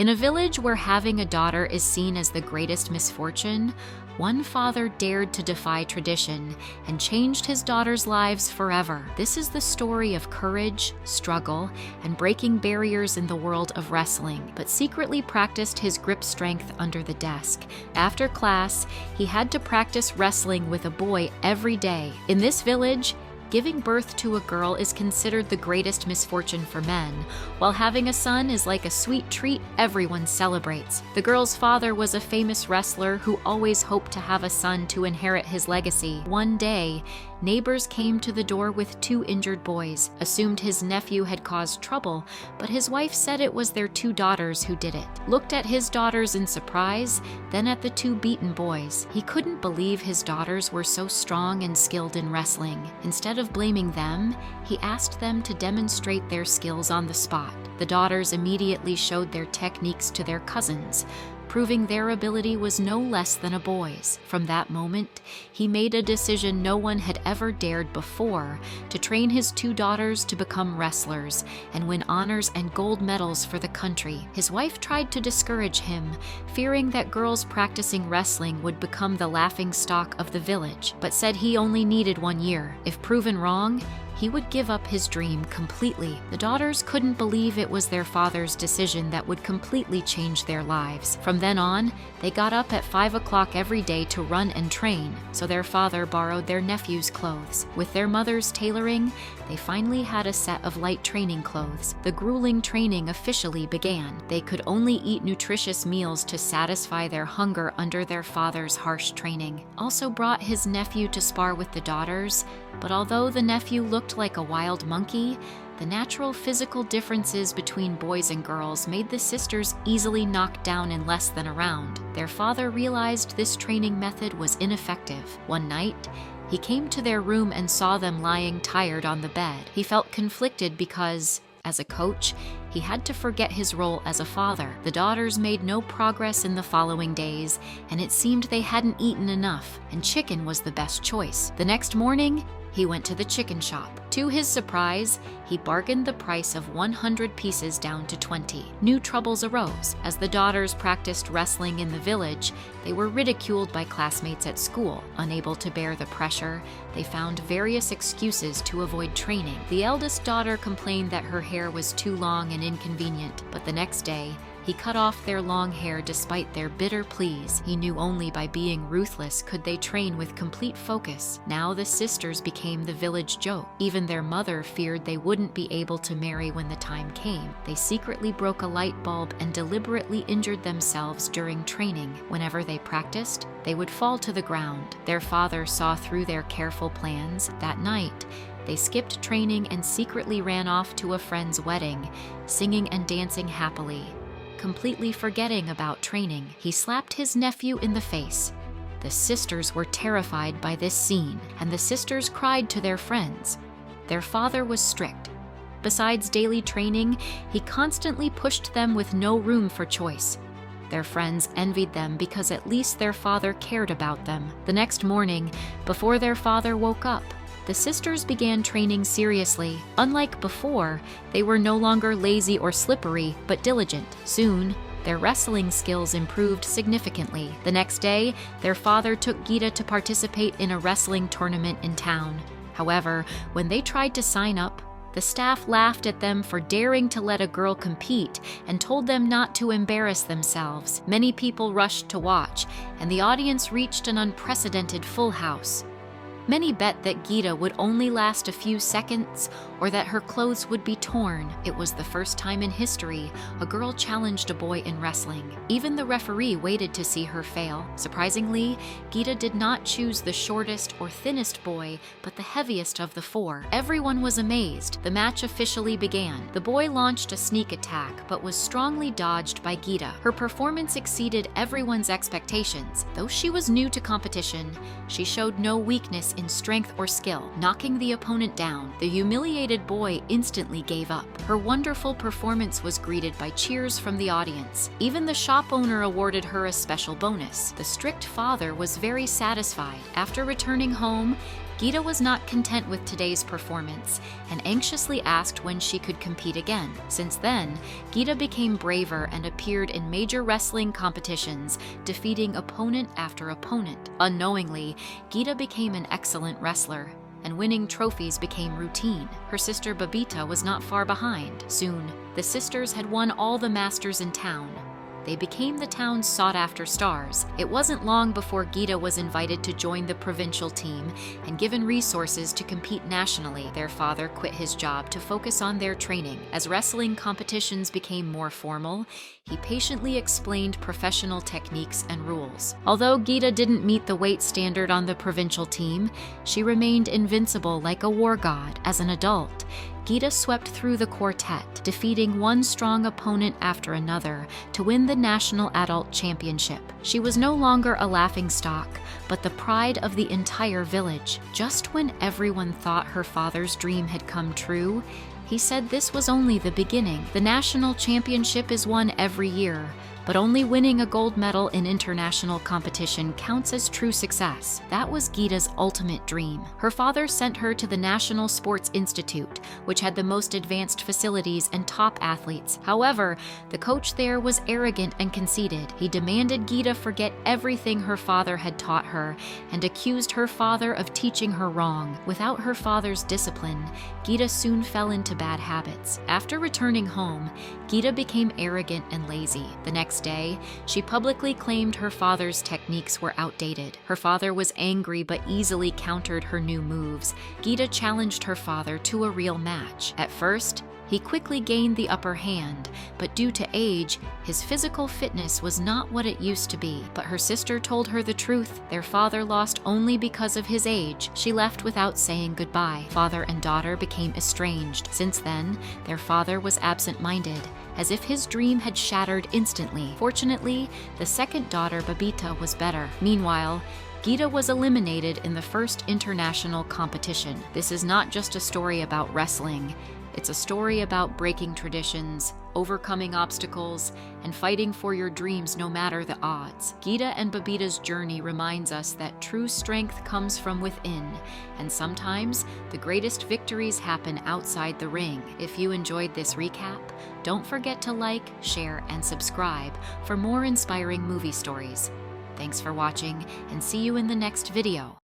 In a village where having a daughter is seen as the greatest misfortune, one father dared to defy tradition and changed his daughters' lives forever. This is the story of courage, struggle, and breaking barriers in the world of wrestling, but secretly practiced his grip strength under the desk. After class, he had to practice wrestling with a boy every day. In this village, giving birth to a girl is considered the greatest misfortune for men, while having a son is like a sweet treat everyone celebrates. The girl's father was a famous wrestler who always hoped to have a son to inherit his legacy. One day, neighbors came to the door with 2 injured boys, assumed his nephew had caused trouble, but his wife said it was their 2 daughters who did it. Looked at his daughters in surprise, then at the 2 beaten boys. He couldn't believe his daughters were so strong and skilled in wrestling. Instead of blaming them, he asked them to demonstrate their skills on the spot. The daughters immediately showed their techniques to their cousins, proving their ability was no less than a boy's. From that moment, he made a decision no one had ever dared before, to train his 2 daughters to become wrestlers and win honors and gold medals for the country. His wife tried to discourage him, fearing that girls practicing wrestling would become the laughingstock of the village, but said he only needed 1 year. If proven wrong, he would give up his dream completely. The daughters couldn't believe it was their father's decision that would completely change their lives. From then on, they got up at 5 o'clock every day to run and train, so their father borrowed their nephew's clothes. With their mother's tailoring, they finally had a set of light training clothes. The grueling training officially began. They could only eat nutritious meals to satisfy their hunger under their father's harsh training. Also brought his nephew to spar with the daughters, but although the nephew looked like a wild monkey, the natural physical differences between boys and girls made the sisters easily knocked down in less than a round. Their father realized this training method was ineffective. One night, he came to their room and saw them lying tired on the bed. He felt conflicted because, as a coach, he had to forget his role as a father. The daughters made no progress in the following days, and it seemed they hadn't eaten enough, and chicken was the best choice. The next morning, he went to the chicken shop. To his surprise, he bargained the price of 100 pieces down to 20. New troubles arose. As the daughters practiced wrestling in the village, they were ridiculed by classmates at school. Unable to bear the pressure, they found various excuses to avoid training. The eldest daughter complained that her hair was too long and inconvenient, but the next day, he cut off their long hair despite their bitter pleas. He knew only by being ruthless could they train with complete focus. Now the sisters became the village joke. Even their mother feared they wouldn't be able to marry when the time came. They secretly broke a light bulb and deliberately injured themselves during training. Whenever they practiced, they would fall to the ground. Their father saw through their careful plans. That night, they skipped training and secretly ran off to a friend's wedding, singing and dancing happily. Completely forgetting about training, he slapped his nephew in the face. The sisters were terrified by this scene, and the sisters cried to their friends. Their father was strict. Besides daily training, he constantly pushed them with no room for choice. Their friends envied them because at least their father cared about them. The next morning, before their father woke up, the sisters began training seriously. Unlike before, they were no longer lazy or slippery, but diligent. Soon, their wrestling skills improved significantly. The next day, their father took Geeta to participate in a wrestling tournament in town. However, when they tried to sign up, the staff laughed at them for daring to let a girl compete and told them not to embarrass themselves. Many people rushed to watch, and the audience reached an unprecedented full house. Many bet that Geeta would only last a few seconds or that her clothes would be torn. It was the first time in history a girl challenged a boy in wrestling. Even the referee waited to see her fail. Surprisingly, Geeta did not choose the shortest or thinnest boy, but the heaviest of the 4. Everyone was amazed. The match officially began. The boy launched a sneak attack, but was strongly dodged by Geeta. Her performance exceeded everyone's expectations. Though she was new to competition, she showed no weakness in strength or skill, knocking the opponent down. The humiliated boy instantly gave up. Her wonderful performance was greeted by cheers from the audience. Even the shop owner awarded her a special bonus. The strict father was very satisfied. After returning home, Geeta was not content with today's performance and anxiously asked when she could compete again. Since then, Geeta became braver and appeared in major wrestling competitions, defeating opponent after opponent. Unknowingly, Geeta became an excellent wrestler, and winning trophies became routine. Her sister Babita was not far behind. Soon, the sisters had won all the masters in town. They became the town's sought-after stars. It wasn't long before Geeta was invited to join the provincial team and given resources to compete nationally. Their father quit his job to focus on their training. As wrestling competitions became more formal, he patiently explained professional techniques and rules. Although Geeta didn't meet the weight standard on the provincial team, she remained invincible like a war god. As an adult, Geeta swept through the quartet, defeating one strong opponent after another to win the National Adult Championship. She was no longer a laughingstock, but the pride of the entire village. Just when everyone thought her father's dream had come true, he said this was only the beginning. The National Championship is won every year, but only winning a gold medal in international competition counts as true success. That was Geeta's ultimate dream. Her father sent her to the National Sports Institute, which had the most advanced facilities and top athletes. However, the coach there was arrogant and conceited. He demanded Geeta forget everything her father had taught her and accused her father of teaching her wrong. Without her father's discipline, Geeta soon fell into bad habits. After returning home, Geeta became arrogant and lazy. The next day, she publicly claimed her father's techniques were outdated. Her father was angry but easily countered her new moves. Geeta challenged her father to a real match. At first, he quickly gained the upper hand, but due to age, his physical fitness was not what it used to be. But her sister told her the truth. Their father lost only because of his age. She left without saying goodbye. Father and daughter became estranged. Since then, their father was absent-minded, as if his dream had shattered instantly. Fortunately, the second daughter, Babita, was better. Meanwhile, Geeta was eliminated in the first international competition. This is not just a story about wrestling. It's a story about breaking traditions, overcoming obstacles, and fighting for your dreams no matter the odds. Geeta and Babita's journey reminds us that true strength comes from within, and sometimes the greatest victories happen outside the ring. If you enjoyed this recap, don't forget to like, share, and subscribe for more inspiring movie stories. Thanks for watching, and see you in the next video.